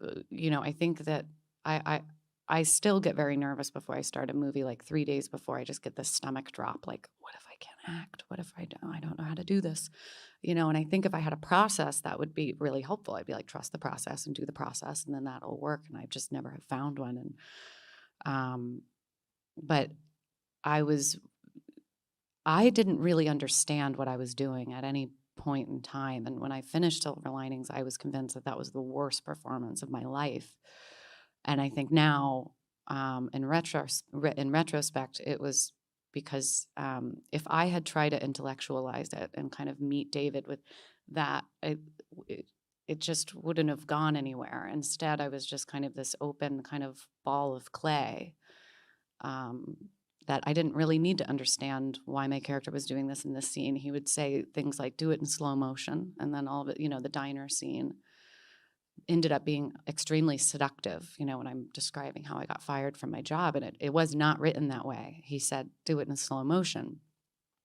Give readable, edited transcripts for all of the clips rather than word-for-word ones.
I think that I I still get very nervous before I start a movie, like 3 days before. I just get this stomach drop, like, "What if I can't act? What if I don't know how to do this?" And I think if I had a process, that would be really helpful. I'd be like, "Trust the process and do the process, and then that'll work," and I just never have found one, um, but I was I didn't really understand what I was doing at any point in time, and when I finished Silver Linings, I was convinced that that was the worst performance of my life, and I think now, in retrospect, it was because, if I had tried to intellectualize it and kind of meet David with that, it it just wouldn't have gone anywhere. Instead, I was just kind of this open kind of ball of clay, um, that I didn't really need to understand why my character was doing this in this scene. He would say things like, "Do it in slow motion," and then all of it, the diner scene ended up being extremely seductive, when I'm describing how I got fired from my job, and it was not written that way. He said, "Do it in slow motion."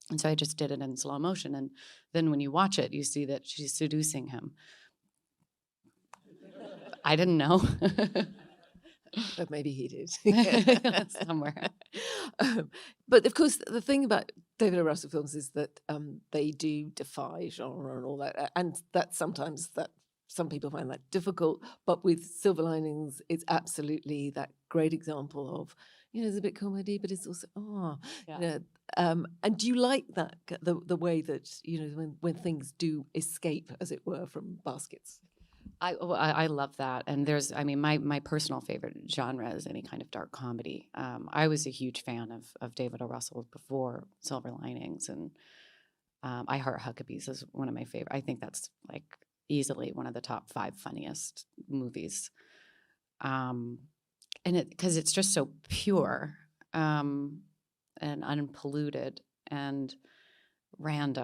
And so I just did it in slow motion. And then when you watch it, you see that she's seducing him. I didn't know. But maybe he did. Somewhere. Um, but of course, the thing about David O. Russell films is that they do defy genre and all that, and that sometimes that some people find that difficult. But with Silver Linings, it's absolutely that great example of, there's a bit comedy, but it's also Yeah. and do you like that the way that when things do escape, as it were, from baskets? I love that. And my personal favorite genre is any kind of dark comedy. I was a huge fan of David O. Russell before Silver Linings, and I Heart Huckabees is one of my favorite. I think that's like easily one of the top 5 funniest movies. Um, and because it's just so pure, and unpolluted and random.